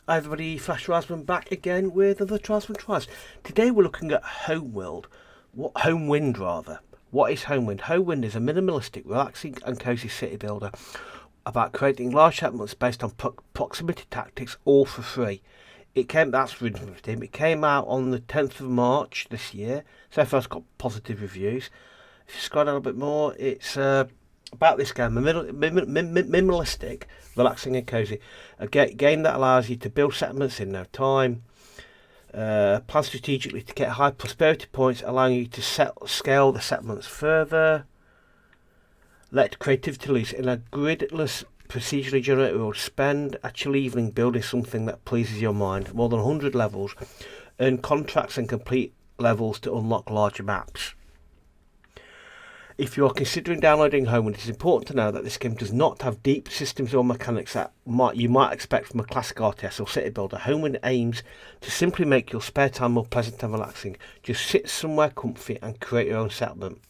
Hi everybody, Flash Rasman back again with another Rasman Tries. Today we're looking at Homewind rather. What is Homewind? Homewind is a minimalistic, relaxing and cosy city builder about creating large settlements based on proximity tactics, all for free. That's written with him. It came out on the 10th of March this year. So far it's got positive reviews. If you scroll down a bit more, it's about this game, minimalistic, relaxing and cosy. A game that allows you to build settlements in no time, plan strategically to get high prosperity points, allowing you to scale the settlements further. Let creativity loose in a gridless, procedurally generated world. Spend actual evening building something that pleases your mind. More than 100 levels. Earn contracts and complete levels to unlock larger maps. If you are considering downloading Homewind, it is important to know that this game does not have deep systems or mechanics that you might expect from a classic RTS or city builder. Homewind aims to simply make your spare time more pleasant and relaxing. Just sit somewhere comfy and create your own settlement.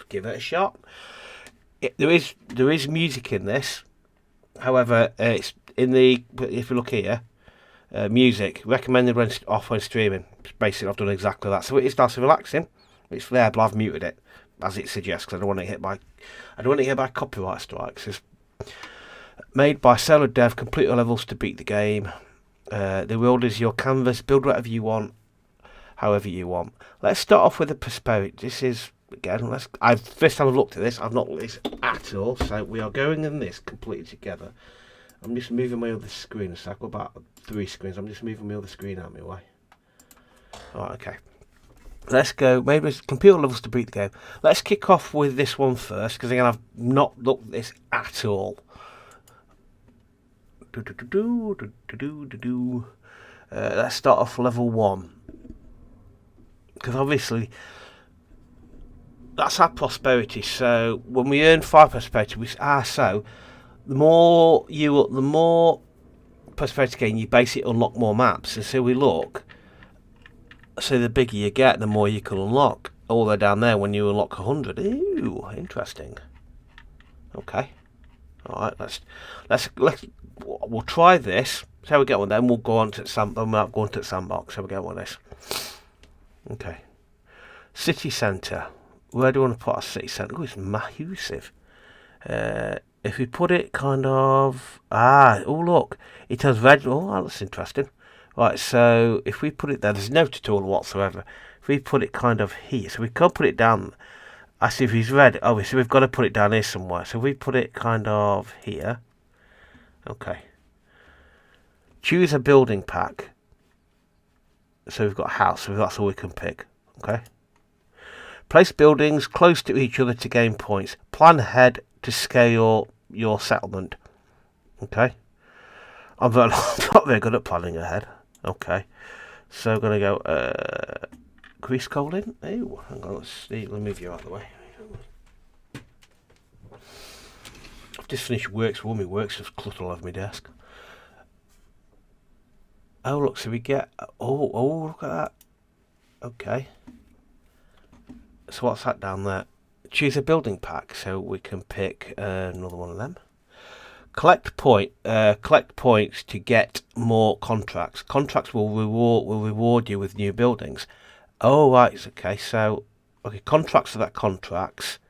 Give it a shot. There is music in this. However, it's in the, if you look here, music recommended when streaming. Basically, I've done exactly that. So it is nice and relaxing. It's there, but I've muted it as it suggests because I don't want to hit by copyright strikes. It's made by Solar Dev, complete your levels to beat the game. The world is your canvas. Build whatever you want, however you want. Let's start off with the prosperity. This is again. First time I've looked at this, I've not looked at this at all. So we are going in this completely together. I'm just moving my other screen. So I've got about 3 screens. I'm just moving my other screen out of my way. Alright, okay. Let's go. Maybe it's computer levels to beat the game. Let's kick off with this one first, because again, I've not looked at this at all. Let's start off level 1. Because obviously, that's our prosperity. So when we earn 5 prosperity, so the more prosperity gain, you basically unlock more maps. And so we look. So the bigger you get, the more you can unlock. All the way down there when you unlock 100. Ooh, interesting. Okay. All right. We'll try this. See how we get one. Then we'll go on to the sandbox. So we get one of this. Okay. City centre. Where do we want to put our city centre? Oh, it's massive. If we put it kind of look, it has red. Oh, that's interesting. Right, so if we put it there, there's no tutorial whatsoever. If we put it kind of here, so we can't put it down. I see if he's red. Oh, so we've got to put it down here somewhere. So if we put it kind of here. Okay. Choose a building pack. So we've got a house, so that's all we can pick. Okay. Place buildings close to each other to gain points. Plan ahead to scale your settlement. Okay. I'm not very good at planning ahead. Okay, so I'm going to go grease coal in. Oh, hang on, let me move you out of the way. I've just finished work, so all my work's just cluttered all over my desk. Oh, look, so we get... Oh, look at that. Okay. So what's that down there? Choose a building pack, so we can pick another one of them. Collect points to get more contracts. Contracts will reward you with new buildings. Oh right, okay. So contracts are that contracts,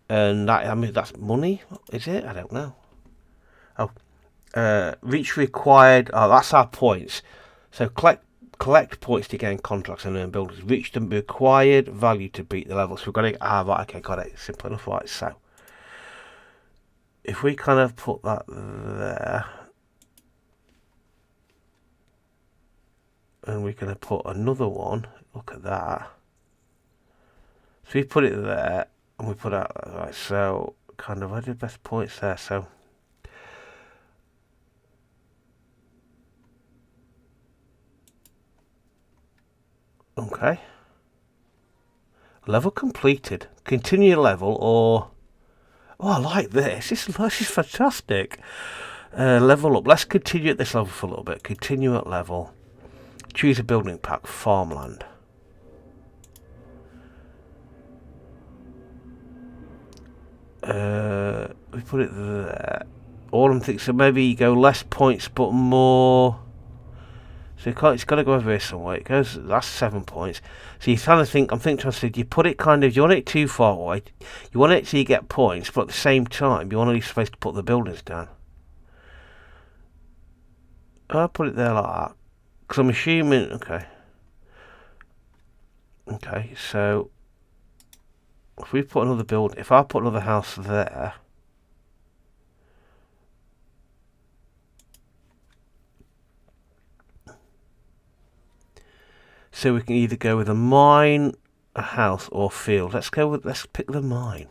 and that's money. Is it? I don't know. Oh, reach required. Oh, that's our points. So collect points to gain contracts and earn buildings. Reach the required value to beat the level. So we've got to right. Okay, got it. Simple enough. Right. So. If we kind of put that there, and we're going to put another one, look at that. So we put it there, and we put out, right, so kind of, where are the best points there? So, okay. Level completed. Continue level or... Oh, I like this. This is fantastic. Level up. Let's continue at this level for a little bit. Continue at level. Choose a building pack. Farmland. We put it there. All I'm thinking, so maybe you go less points but more So it's got to go over here somewhere. It goes. That's 7 points. So you kind of think. I'm thinking to myself, you put it kind of. You want it too far away. You want it so you get points, but at the same time, you want to be supposed to put the buildings down. I'll put it there like that. Because I'm assuming. Okay. Okay. So if we put another building, if I put another house there. So we can either go with a mine, a house, or field. Let's pick the mine.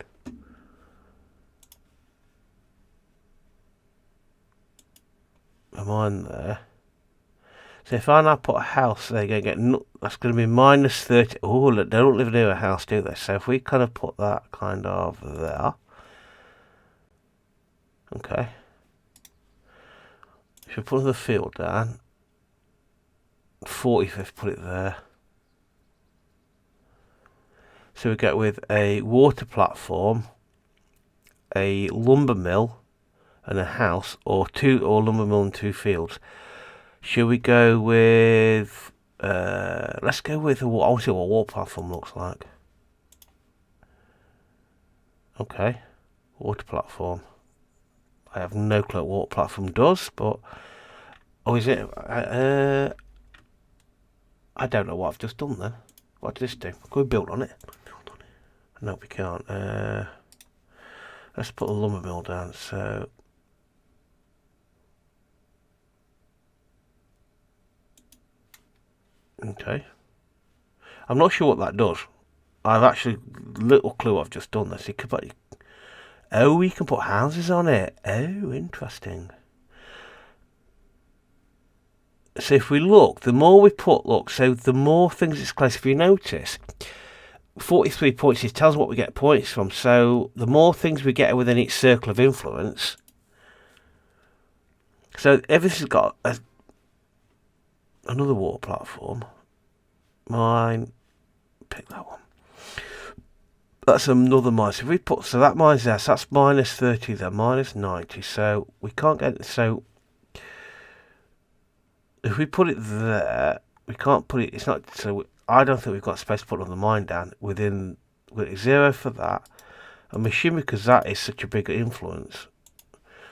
A mine there. So if I now put a house there, that's going to be minus 30. Oh, look, they don't live near a house, do they? So if we kind of put that kind of there. Okay. If we put the field down. 45th, put it there. So we get with a water platform, a lumber mill, and a house, or lumber mill and 2 fields. Should we go with? Let's go with I want to see what a water platform looks like. Okay, water platform. I have no clue what water platform does, but is it? I don't know what I've just done then. What does this do? Can we build on it? No, we can't. Let's put the lumber mill down. So. Okay. I'm not sure what that does. I've actually little clue I've just done this. We can put houses on it. Oh, interesting. So if we look, the more we put, so the more things it's close. If you notice, 43 points, it tells what we get points from. So the more things we get within each circle of influence. So everything's got another water platform. Mine. Pick that one. That's another mine. So if we so that mine's there. So that's minus 30 there. Minus 90. So we can't get. So if we put it there, we can't put it. It's not. So I don't think we've got space to put another mine down within. With 0 for that. I'm assuming because that is such a big influence.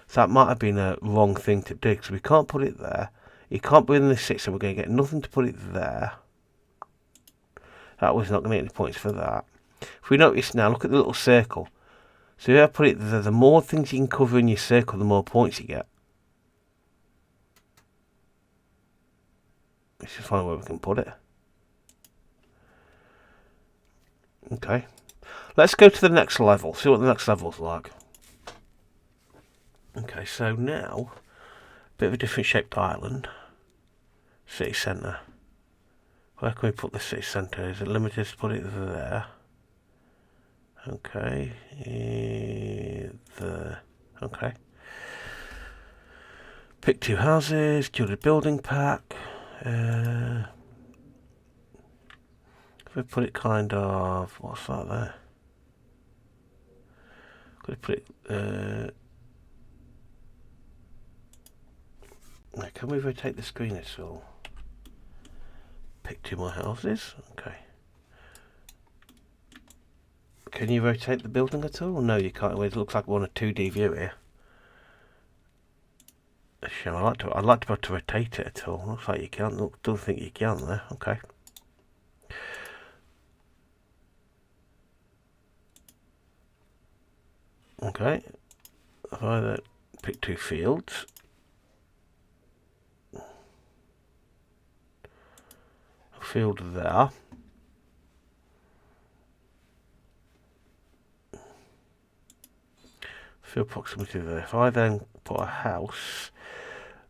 So that might have been a wrong thing to do. Because we can't put it there. It can't be within the 6, so we're going to get nothing to put it there. That was not going to get any points for that. If we notice now, look at the little circle. So if I put it there, the more things you can cover in your circle, the more points you get. Let's just find where we can put it. Okay. Let's go to the next level. See what the next level's like. Okay, so now, a bit of a different shaped island. City centre. Where can we put the city centre? Is it limited to put it there? Okay. There. Okay. Pick 2 houses. Do the building pack. If we put it kind of... What's that there? Could we put it... can we rotate the screen at all? Pick 2 more houses. Okay. Can you rotate the building at all? No, you can't. It looks like we're on a 2D view here. A shame. I'd like to be able to rotate it at all. Looks like you can't. Don't think you can there. Okay. Okay. If I then pick 2 fields. Field there. Field proximity there. If I then put a house,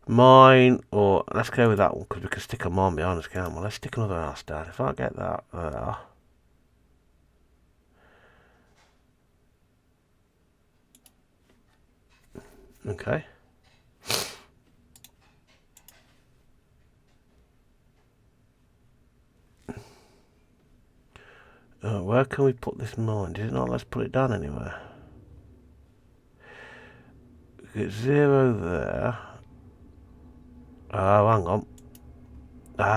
mine, or let's go with that one because we can stick a mine behind us, can't we? Let's stick another house down. If I get that there. Okay. Where can we put this mine? Did it not? Let's put it down anywhere. We get 0 there. Oh, hang on.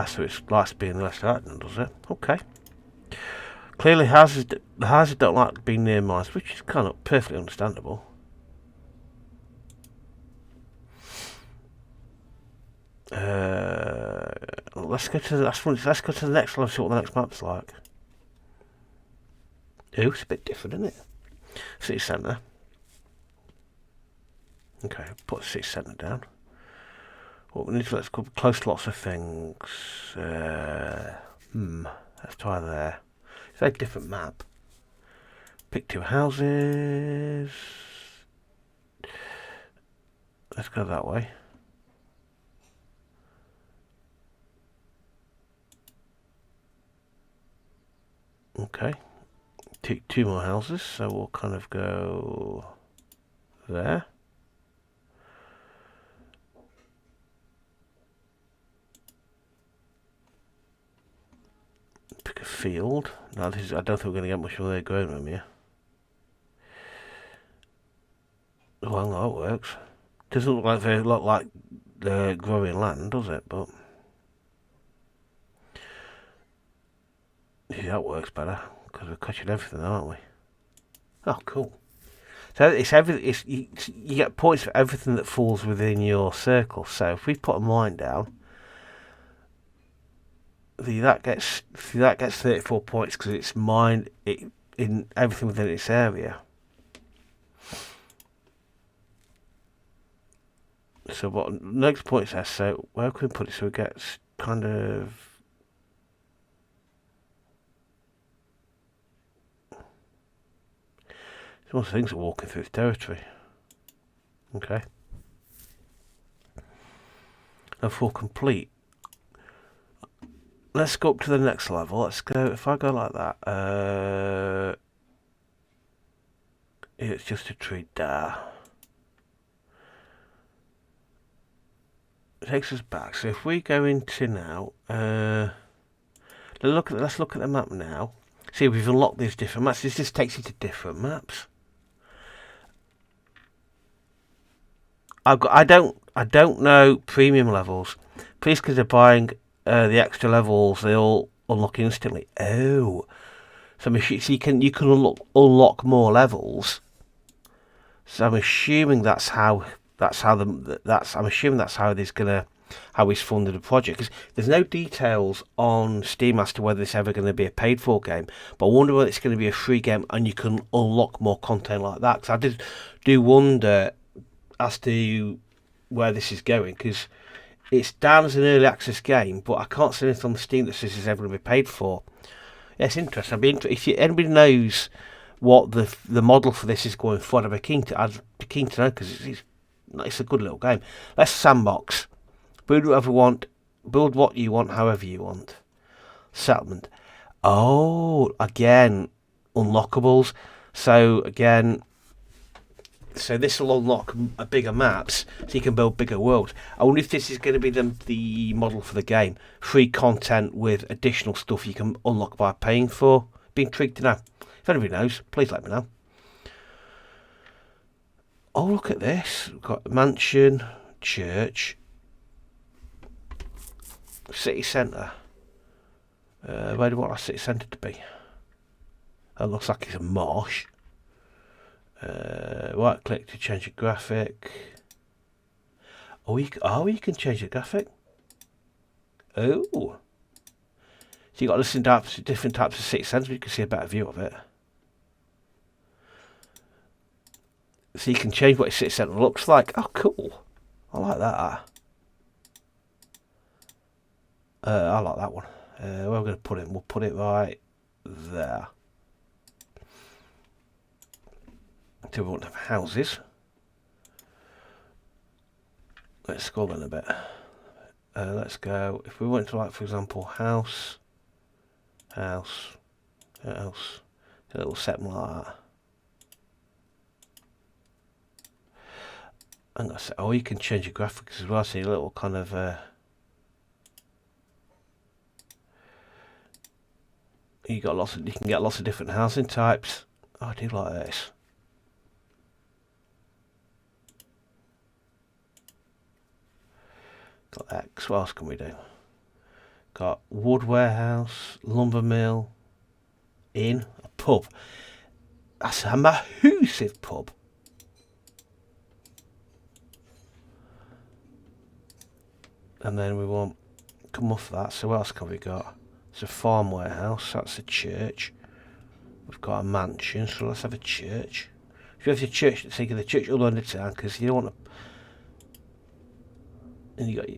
So it's likes being less active, does it? Okay. Clearly, the houses don't like being near mines, which is kind of perfectly understandable. Let's go to the last one. Let's go to the next level. See what the next map's like. Ooh, it's a bit different, isn't it? City centre. Okay, put the city centre down. What we need to let's go close to lots of things. Let's try there. It's a very different map. Pick 2 houses. Let's go that way. Okay. Take 2 more houses, so we'll kind of go there. Pick a field. Now this is, I don't think we're going to get much of their growing room here. Well, no, it works. Doesn't look like they look like they're growing land, does it? But yeah, that works better because we're catching everything, aren't we? Oh, cool. So you get points for everything that falls within your circle. So if we put a mine down, that gets 34 points because it's mined in everything within its area. So what next point says? So where can we put it so it gets kind of it's one of the things that walking through its territory. Okay. And for complete, let's go up to the next level. Let's go. If I go like that, it's just a tree there. It takes us back. So if we go into now, let's look at the map now. See, we've unlocked these different maps. This just takes you to different maps. I don't know premium levels. Please consider buying the extra levels. They all unlock instantly. Oh, so you can unlock more levels. So I'm assuming that's how he's funded the project. Because there's no details on Steam as to whether it's ever going to be a paid for game. But I wonder whether it's going to be a free game and you can unlock more content like that. Because I do wonder as to where this is going, because it's down as an early access game, but I can't see anything on Steam that says it's ever going to be paid for. Yeah, it's interesting. If anybody knows what the model for this is going forward, I'd be keen to know, because it's a good little game. Let's sandbox. Build whatever you want. Build what you want, however you want. Settlement. Oh, again, unlockables. So again. So this will unlock a bigger maps, so you can build bigger worlds. I wonder if this is going to be the model for the game. Free content with additional stuff you can unlock by paying for. Be intrigued to know. If anybody knows, please let me know. Oh, look at this. We've got mansion, church, city centre. Where do we want our city centre to be? That looks like it's a marsh. Right click to change the graphic. Oh, you can change the graphic. Oh, so you got to listen to different types of city centres. You can see a better view of it. So you can change what your city centre looks like. Oh, cool! I like that. I like that one. Where we're going to put it? We'll put it right there. So we want to have houses. Let's scroll in a bit. Let's go. If we went to, like, for example, house, a little setting like that. And that's it. Oh, you can change your graphics as well. See a little kind of. You can get lots of different housing types. Oh, I do like this. Got X. What else can we do? Got wood warehouse, lumber mill, inn, a pub. That's a massive pub. And then we want, come off that, so what else have we got? It's a farm warehouse, that's a church. We've got a mansion, so let's have a church. If you have your church, think of the church all under town, because you don't want to... And you got...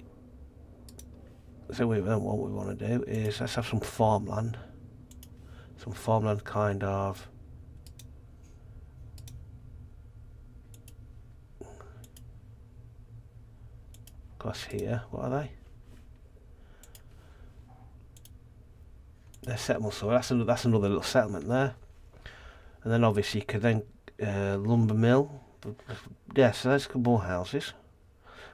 So what we want to do is, let's have some farmland. Some farmland kind of... Across here, what are they? They're settlement, so that's another little settlement there. And then obviously you could then lumber mill. Yeah, so there's more houses.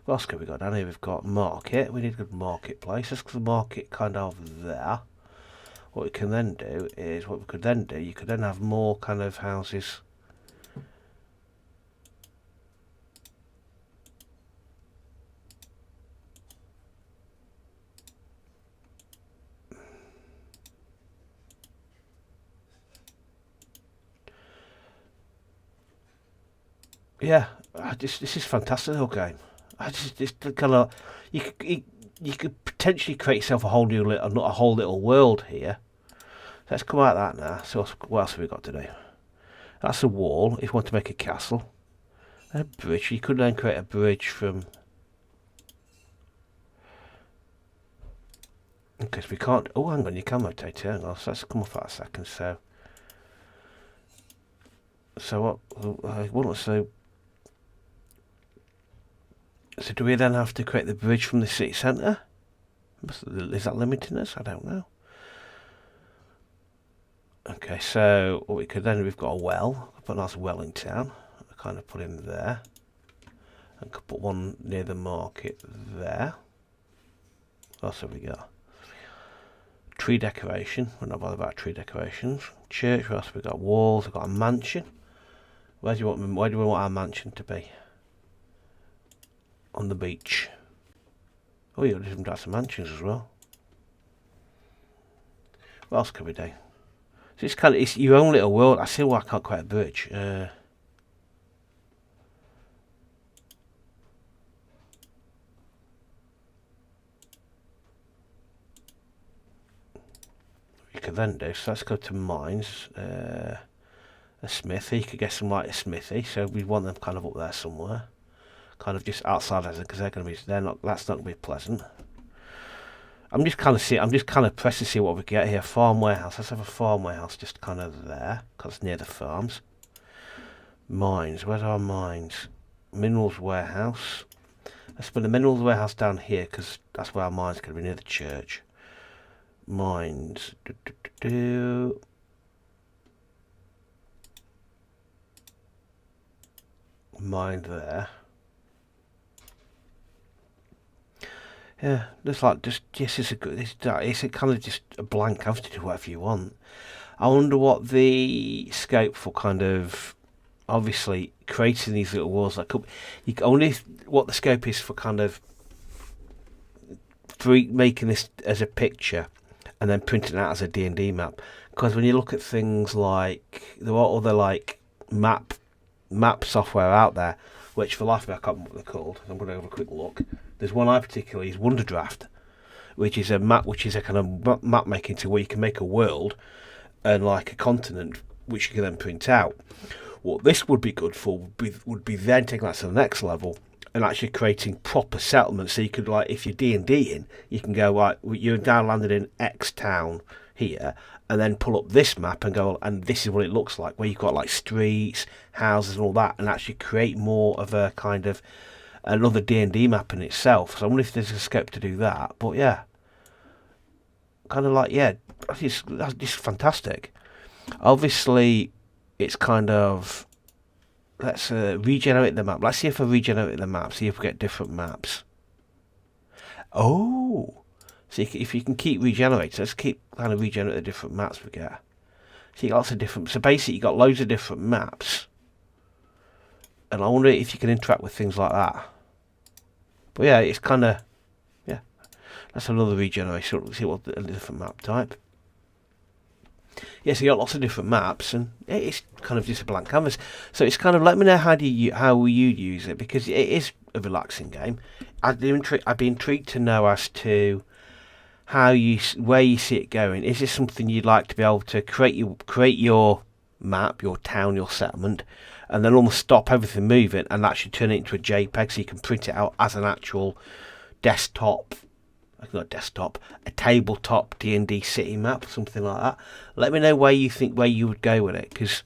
What else have we got down here? We've got market. We need a good marketplace. Let's the market kind of there. What we can then do is, you could then have more kind of houses. Yeah, this is fantastic little game. Just kind of you could potentially create yourself a whole little world here. Let's come out of that now. So what else have we got to do? That's a wall. If you want to make a castle, a bridge. You could then create a bridge from. Because we can't. Oh, hang on. You can rotate it. Hang on. So let's come off that a second. So what? I want to. So do we then have to create the bridge from the city centre? Is that limiting us? I don't know. Okay, so what we could then, we've got a well. Put a nice well in town. I kind of put in there. And could put one near the market there. What else have we got? Tree decoration. We're not bothered about tree decorations. Church. What else have we got? Walls. We've got a mansion. Where do we want our mansion to be? On the beach. Oh, you got some mansions as well. What else can we do? So it's your own little world. I see why I can't create a bridge. You could then do. So let's go to mines. A smithy. You could get some like a smithy. So we want them kind of up there somewhere. Kind of just outside as because that's not going to be pleasant. I'm just kind of pressed to see what we get here. Farm warehouse. Let's have a farm warehouse just kind of there because it's near the farms. Mines. Where's our mines? Minerals warehouse. Let's put the minerals warehouse down here because that's where our mines going to be near the church. Mines. Mine there. Yeah, it's a kind of just a blank canvas to do whatever you want. I wonder what the scope for kind of obviously creating these little walls that could. What the scope is for kind of making this as a picture and then printing it out as a D&D map. Because when you look at things like there are other like map software out there, which for life of me I can't remember what they're called. I'm going to have a quick look. There's one I particularly use, Wonderdraft, which is a kind of map making tool where you can make a world and like a continent, which you can then print out. What this would be good for would be then taking that to the next level and actually creating proper settlements. So you could like, if you're D&D in, you can go right, you're down landed in X town here, and then pull up this map and go, and this is what it looks like, where you've got like streets, houses, and all that, and actually create more of a kind of another D&D map in itself. So I wonder if there's a scope to do that. But yeah, kind of like, yeah, that's just fantastic. Obviously, it's kind of, let's regenerate the map. Let's see if I regenerate the map, see if we get different maps. Oh, so if you can keep regenerating, let's keep kind of regenerate the different maps we get. So you got lots of different, so basically you got loads of different maps. And I wonder if you can interact with things like that. But yeah, it's kind of, yeah. That's another regeneration. Let's see what a different map type. Yes, you got lots of different maps, and it's kind of just a blank canvas. So it's kind of, let me know how you use it, because it is a relaxing game. I'd be intrigued to know as to where you see it going. Is this something you'd like to be able to create your map, your town, your settlement, and then almost stop everything moving and actually turn it into a JPEG so you can print it out as an actual desktop, a tabletop D&D city map, something like that. Let me know where you would go with it, because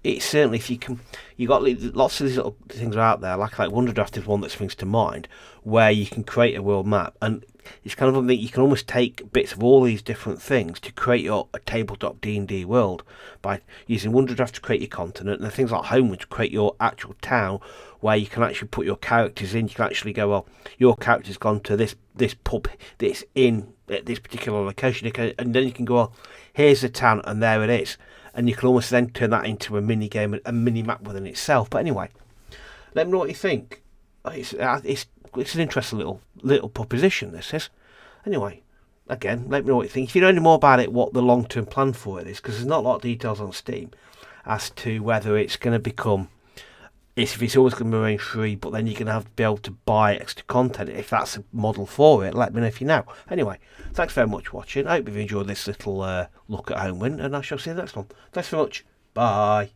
it's certainly, if you can, you got lots of these little things out there, like Wonderdraft is one that springs to mind, where you can create a world map, and it's kind of something you can almost take bits of all these different things to create a tabletop D&D world by using Wonderdraft to create your continent, and then things like Homewind to create your actual town, where you can actually put your characters in. You can actually go, well, your character's gone to this pub that's in at this particular location, and then you can go, well, here's the town, and there it is. And you can almost then turn that into a mini game, a mini map within itself. But anyway, let me know what you think. It's an interesting little proposition, this is. Anyway, again, let me know what you think. If you know any more about it, what the long-term plan for it is, because there's not a lot of details on Steam as to whether it's going to become, if it's always going to remain free, but then you're going to have to be able to buy extra content. If that's a model for it, let me know if you know. Anyway, thanks very much for watching. I hope you've enjoyed this little look at Homewind, and I shall see you next one. Thanks very much. Bye.